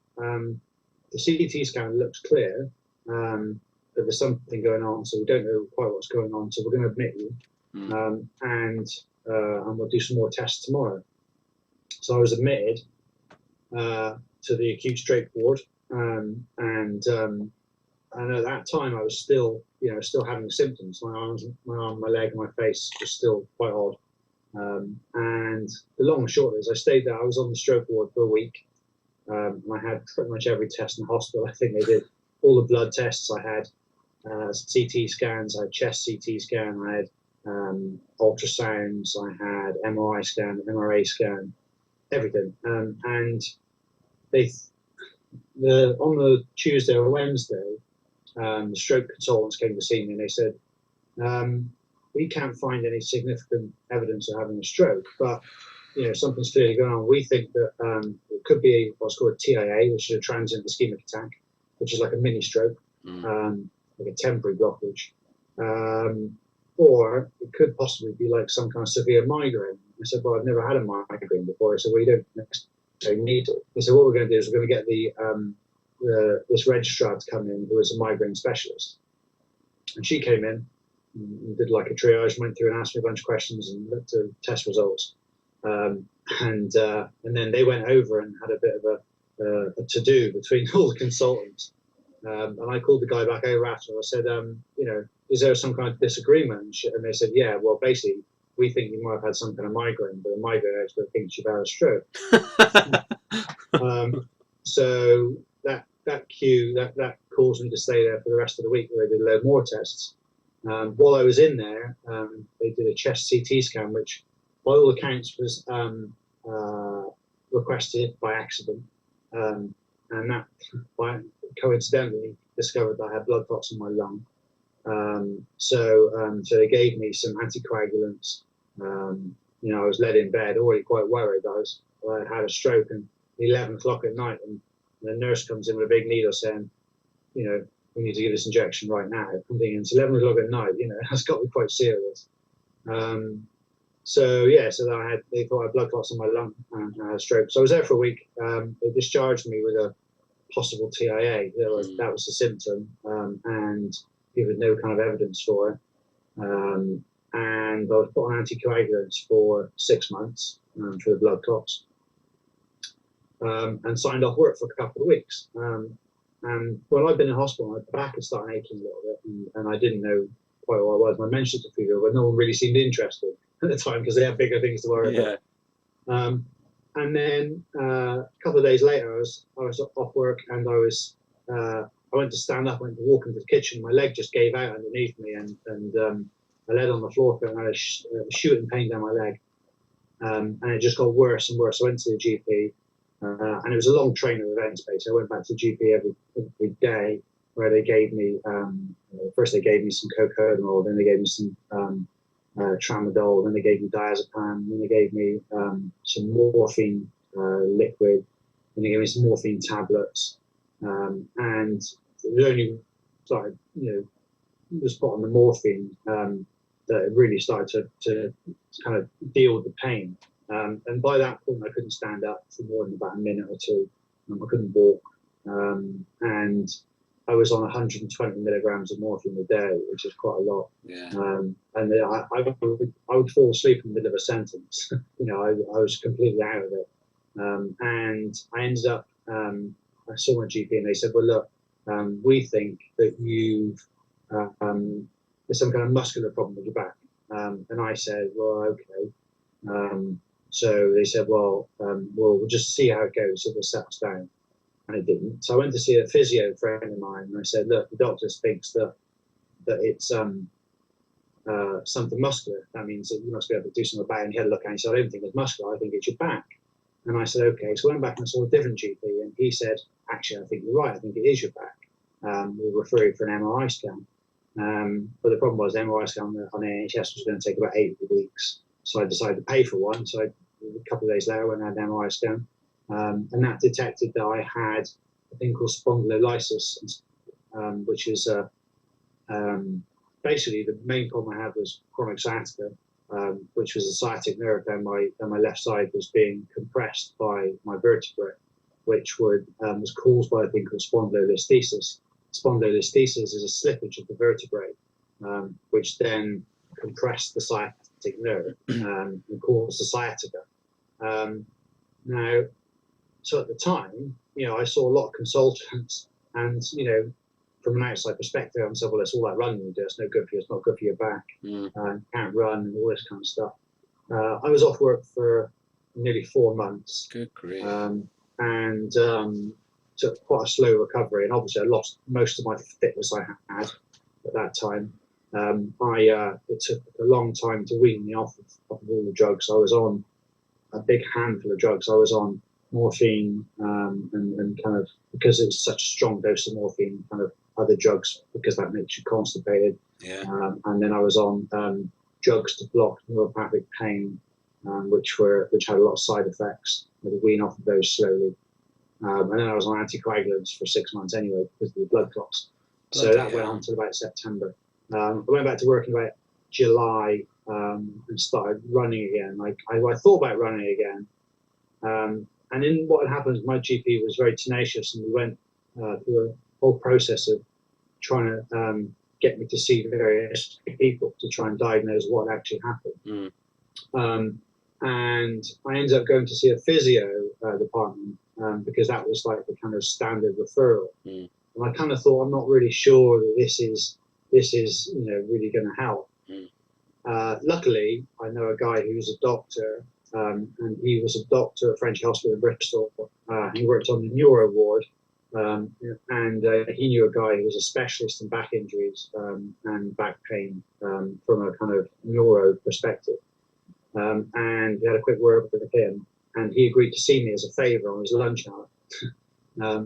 the CT scan looks clear, but there's something going on, so we don't know quite what's going on. So we're going to admit you, and we'll do some more tests tomorrow. So I was admitted to the acute stroke ward, and at that time I was still having symptoms. My arms, my arm, my leg, my face was still quite odd. And the long and short is, I stayed there. I was on the stroke ward for a week. I had pretty much every test in the hospital. I think they did all the blood tests. I had CT scans. I had chest CT scan. I had ultrasounds. I had MRI scan, MRA scan, everything. And on the Tuesday or Wednesday, the stroke consultants came to see me, and they said, we can't find any significant evidence of having a stroke, but something's clearly going on. We think that it could be what's called a TIA, which is a transient ischemic attack, which is like a mini stroke, like a temporary blockage. Or it could possibly be like some kind of severe migraine. I said, well, I've never had a migraine before. I said, well, you don't necessarily need it. They said, what we're going to do is we're going to get this registrar to come in, who is a migraine specialist. And she came in and did like a triage, went through and asked me a bunch of questions and looked at test results. And then they went over and had a bit of a to-do between all the consultants. And I called the guy back over after. I said, is there some kind of disagreement? And they said, yeah, well, basically, we think you might have had some kind of migraine, but a migraine expert thinks you've had a stroke. So that caused me to stay there for the rest of the week, where they did a load more tests. While I was in there, they did a chest CT scan, which by all accounts was requested by accident, and that coincidentally discovered that I had blood clots in my lung. So they gave me some anticoagulants. I was led in bed, already quite worried. I had a stroke, and 11 o'clock at night, and the nurse comes in with a big needle saying, we need to give this injection right now. I'm thinking, it's 11 o'clock at night, that's got to be quite serious. So they thought I had blood clots in my lung and I had a stroke. So I was there for a week. They discharged me with a possible TIA. That was the symptom, and given no kind of evidence for it. And I was put on anticoagulants for 6 months. for the blood clots, and signed off work for a couple of weeks. And when I'd been in hospital, my back had started aching a little bit, and I didn't know quite what I was. My menstrual took a fever, but no one really seemed interested at the time because they had bigger things to worry about. And then a couple of days later, I was off work, and I went to stand up, went to walk into the kitchen. My leg just gave out underneath me, and I laid on the floor, and I had a shooting pain down my leg, and it just got worse and worse. I went to the GP, and it was a long train of events. Basically, I went back to the GP every day, where they gave me first they gave me some cocodamol, then they gave me some tramadol, then they gave me diazepam, then they gave me some morphine liquid, then they gave me some morphine tablets, and it only started, was put on the morphine that it really started to kind of deal with the pain. And by that point, I couldn't stand up for more than about a minute or two. I couldn't walk, and I was on 120 milligrams of morphine a day, which is quite a lot. Yeah. And I would fall asleep in the middle of a sentence. I was completely out of it. And I ended up, I saw my GP, and they said, well, look, we think that you've, there's some kind of muscular problem with your back. And I said, well, okay. So they said, well, we'll just see how it goes if it settles down. And it didn't. So I went to see a physio friend of mine, and I said, look, the doctor thinks that it's something muscular. That means that you must be able to do something about it. And he had a look at it, and he said, I don't think it's muscular, I think it's your back. And I said, okay. So I went back and I saw a different GP, and he said, actually, I think you're right, I think it is your back. We'll refer you for an MRI scan. But the problem was the MRI scan on NHS was going to take about 8 weeks. So I decided to pay for one. So a couple of days later, I went and had an MRI scan. And that detected that I had a thing called spondylolysis, which is basically the main problem I had was chronic sciatica, which was a sciatic nerve down my left side was being compressed by my vertebrae, which was caused by a thing called spondylolisthesis. Spondylolisthesis is a slippage of the vertebrae, which then compressed the sciatic nerve and caused the sciatica. Now, so at the time, I saw a lot of consultants, and from an outside perspective, I said, well, it's all that running you do. It's no good for you. It's not good for your back. Can't run and all this kind of stuff. I was off work for nearly 4 months. Good grief. And took quite a slow recovery. And obviously, I lost most of my fitness I had at that time. It took a long time to wean me off of all the drugs. I was on a big handful of drugs. I was on morphine and kind of, because it was such a strong dose of morphine, kind of other drugs because that makes you constipated. Yeah. And then I was on drugs to block neuropathic pain, which had a lot of side effects. I had to wean off of those slowly. And then I was on anticoagulants for 6 months anyway because of the blood clots. So that went on until about September. I went back to work in about July and started running again. I thought about running again. And in what had happened, my GP was very tenacious, and we went through a whole process of trying to get me to see various people to try and diagnose what actually happened. And I ended up going to see a physio department because that was like the kind of standard referral. And I kind of thought, I'm not really sure that this is really going to help. Luckily, I know a guy who's a doctor. And he was a doctor at French Hospital in Bristol. He worked on the neuro ward, and he knew a guy who was a specialist in back injuries and back pain from a kind of neuro perspective. And we had a quick word with him, and he agreed to see me as a favour on his lunch hour.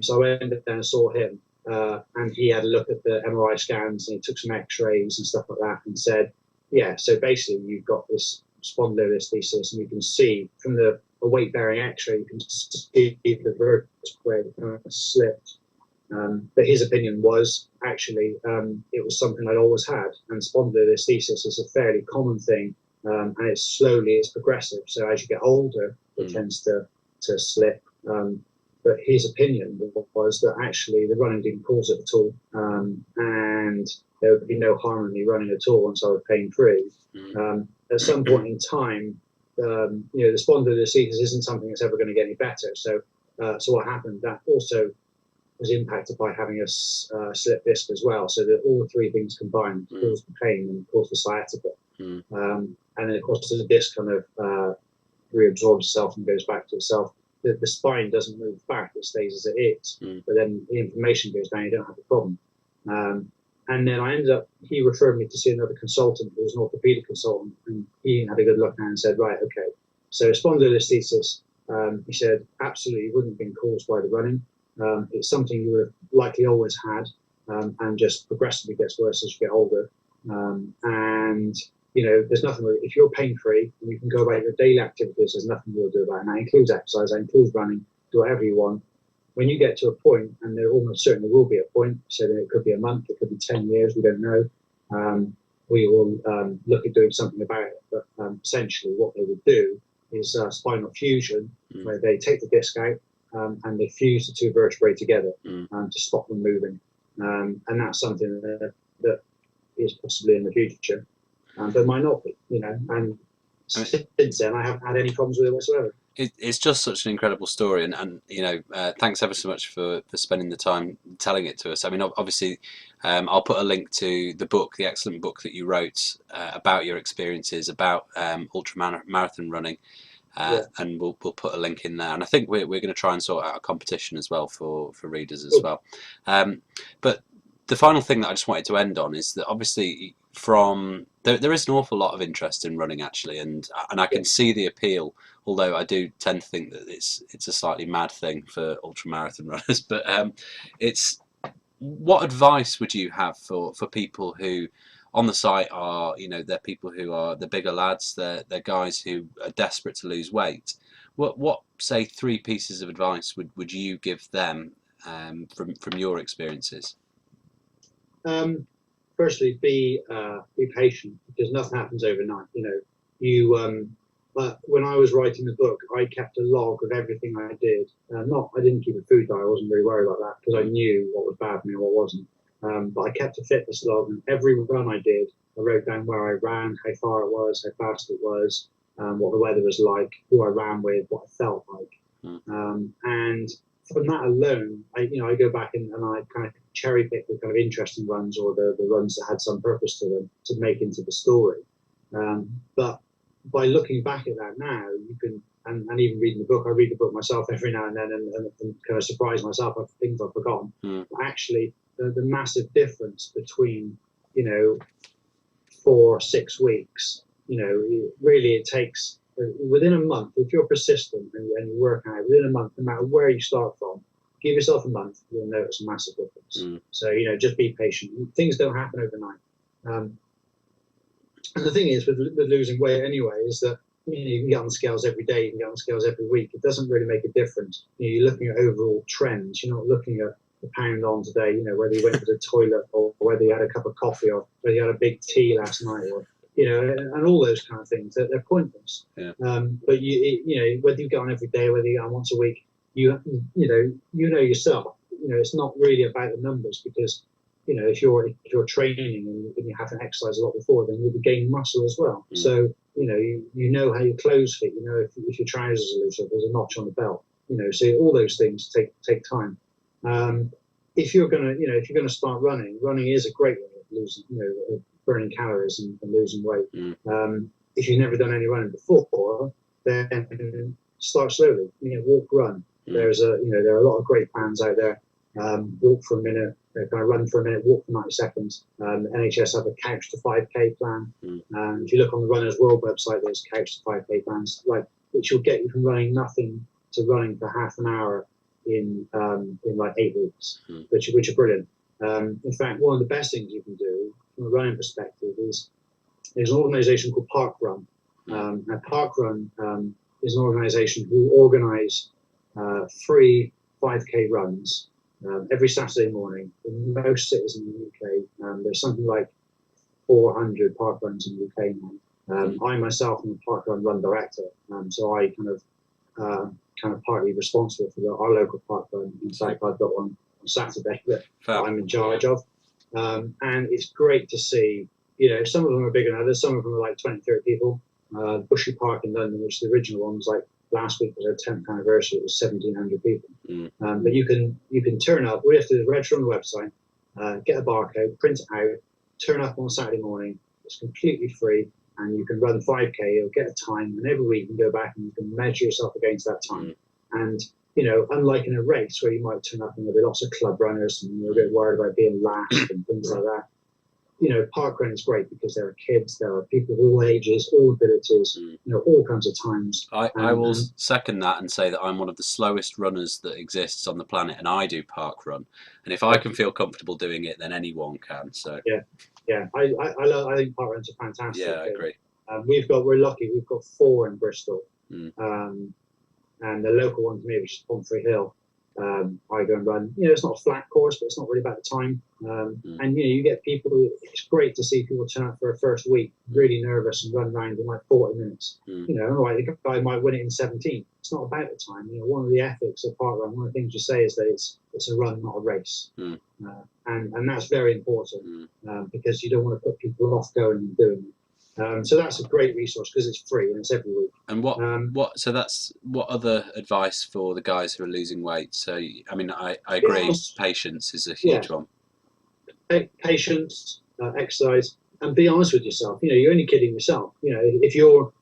So I went down and saw him, and he had a look at the MRI scans, and he took some X-rays and stuff like that, and said, yeah, so basically you've got this spondylolisthesis, and you can see from a weight-bearing X-ray, you can see the vertebrae slipped. But his opinion was actually it was something I'd always had, and spondylolisthesis is a fairly common thing, and it's progressive. So as you get older, it tends to slip. But his opinion was that actually the running didn't cause it at all, and there would be no harm in me running at all once I was pain-free. At some point in time, the spondylolisthesis isn't something that's ever going to get any better. So what happened? That also was impacted by having a slip disc as well. So that all three things combined caused the pain and caused the sciatica. And then of course the disc kind of reabsorbs itself and goes back to itself. The spine doesn't move back; it stays as it is. But then the inflammation goes down. You don't have a problem. And then I ended up. He referred me to see another consultant who was an orthopedic consultant, and he had a good look at it and said, right, okay. So spondylolisthesis, he said, absolutely wouldn't have been caused by the running. It's something you would have likely always had, and just progressively gets worse as you get older. And there's nothing. If you're pain-free and you can go about your daily activities, there's nothing you'll do about it. And that includes exercise, that includes running, do whatever you want. When you get to a point, and there almost certainly will be a point, so that it could be a month, it could be 10 years, we don't know. We will look at doing something about it. But essentially, what they would do is spinal fusion, where they take the disc out and they fuse the two vertebrae together to stop them moving. And that's something that is possibly in the future. But might not be, and since then I haven't had any problems with it whatsoever. It's just such an incredible story, and thanks ever so much for spending the time telling it to us. I mean, obviously, I'll put a link to the book, the excellent book that you wrote about your experiences about marathon running, and we'll put a link in there. And I think we're going to try and sort out a competition as well for readers as well. But the final thing that I just wanted to end on is that obviously there is an awful lot of interest in running actually, and I can see the appeal, although I do tend to think that it's a slightly mad thing for ultramarathon runners. But what advice would you have for people who on the site are, they're people who are the bigger lads, they're guys who are desperate to lose weight. What say 3 pieces of advice would you give them from your experiences? Firstly, be patient, because nothing happens overnight. When I was writing the book, I kept a log of everything I did. I didn't keep a food diary. I wasn't really worried about that because I knew what was bad for me and what wasn't. But I kept a fitness log, and every run I did, I wrote down where I ran, how far it was, how fast it was, what the weather was like, who I ran with, what it felt like. And from that alone, I go back and I kind of cherry pick the kind of interesting runs or the runs that had some purpose to them to make into the story. But by looking back at that now, you can, and even reading the book, I read the book myself every now and then and kind of surprise myself of things I've forgotten. But actually, the massive difference between 4 or 6 weeks, really it takes within a month, if you're persistent and you work out within a month, no matter where you start from, give yourself a month, you'll notice a massive difference. So, just be patient. Things don't happen overnight. And the thing is with losing weight anyway, is that you can get on the scales every day, you can get on the scales every week. It doesn't really make a difference. You're looking at overall trends. You're not looking at the pound on today, whether you went to the toilet or whether you had a cup of coffee or whether you had a big tea last night or and all those kind of things. They're pointless. But whether you get on every day, whether you get on once a week, you know yourself. It's not really about the numbers, because if you're training and you haven't exercised a lot before, then you'll be gaining muscle as well. So you know how your clothes fit. If your trousers are loose, if there's a notch on the belt. So all those things take time. If you're gonna start running is a great way of losing, burning calories and losing weight. If you've never done any running before, then start slowly. Walk, run. There are a lot of great plans out there. Walk for a minute, kind of run for a minute, walk for 90 seconds. NHS have a couch to 5k plan. If you look on the Runners World website, there's couch to 5k plans, which will get you from running nothing to running for half an hour in like 8 weeks, which are brilliant. In fact, one of the best things you can do from a running perspective is there's an organisation called Park Run. And Park Run is an organisation who organise free 5k runs every Saturday morning in most cities in the UK. There's something like 400 park runs in the UK now. I myself am a park run director, so I kind of partly responsible for our local park run. In fact, I've got one on Saturday that I'm in charge of, and it's great to see. Some of them are bigger than others. Some of them are like 20, 30 people. Bushy Park in London, which the original one was like last week was our 10th anniversary. It was 1,700 people. But you can turn up. We have to register on the website, get a barcode, print it out, turn up on Saturday morning. It's completely free, and you can run 5K. You'll get a time, and every week you can go back and you can measure yourself against that time. And unlike in a race where you might turn up and there'll be lots of club runners and you're a bit worried about being last and things like that. Park run is great because there are kids, there are people of all ages, all abilities, all kinds of times. I will second that and say that I'm one of the slowest runners that exists on the planet, and I do park run. And if I can feel comfortable doing it, then anyone can. So I think park runs are fantastic. Yeah, I agree. We're lucky. We've got 4 in Bristol, and the local one to me, which is Pomfrey Hill. I go and run. It's not a flat course, but it's not really about the time. And you get people. It's great to see people turn up for a first week, really nervous, and run around in like 40 minutes. Right, the guy might win it in 17. It's not about the time. One of the ethics of park run, one of the things you say is that it's a run, not a race, and that's very important because you don't want to put people off going and doing it. So that's a great resource because it's free and it's every week. And what other advice for the guys who are losing weight? So I mean, I agree. Patience is a huge one. Patience, exercise, and be honest with yourself. You're only kidding yourself. If you're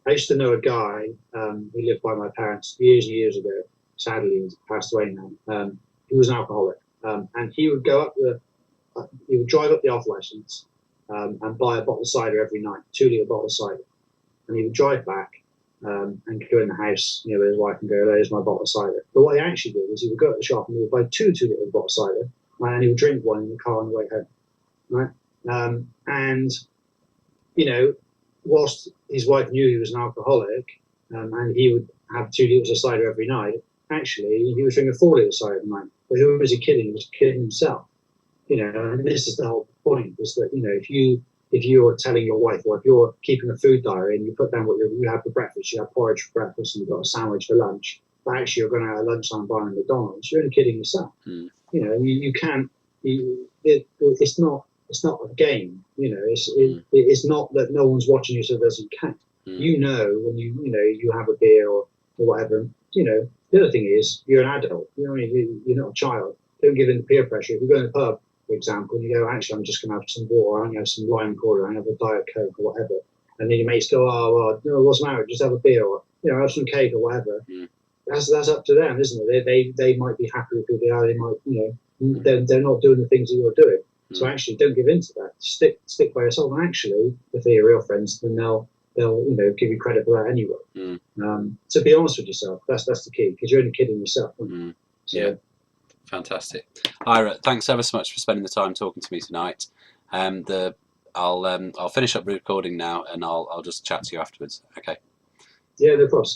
I used to know a guy who lived by my parents years and years ago. Sadly, he's passed away now. He was an alcoholic, and he would go up he would drive up the off license and buy a bottle of cider every night, 2-litre bottle of cider, and he would drive back and go in the house, with his wife and go, "There's my bottle of cider." But what he actually did was he would go to the shop and he would buy 2 2-litre bottles of cider, and he would drink one in the car on the way home, right? And whilst his wife knew he was an alcoholic, and he would have 2 litres of cider every night, actually he was drinking 4 litres of cider every night. But who was he kidding? He was kidding himself. And this is the whole point: is that if you're telling your wife, or if you're keeping a food diary and you put down what you have for breakfast, you have porridge for breakfast and you've got a sandwich for lunch, but actually you're going to have lunchtime buying McDonald's, you're only kidding yourself. You can't. It's not a game. It's not that no one's watching you, so it doesn't count. When you have a beer or whatever. The other thing is you're an adult. You're not a child. Don't give in to peer pressure. If you go in the pub, for example, and you go, "Actually, I'm just going to have some water, I'm going to have some lime cola, I'm going to have a Diet Coke or whatever," and then your mates go, "Oh, well, no, what's the matter? Just have a beer or have some cake or whatever." That's up to them, isn't it? They might be happy with who they are. They might, they're not doing the things that you're doing. So actually, don't give in to that. Stick by yourself. And actually, if they're your real friends, then they'll give you credit for that anyway. So be honest with yourself. That's the key, because you're only kidding yourself. Yeah. Fantastic. Ira, thanks ever so much for spending the time talking to me tonight. I'll finish up recording now, and I'll just chat to you afterwards. Okay. Yeah, no problem.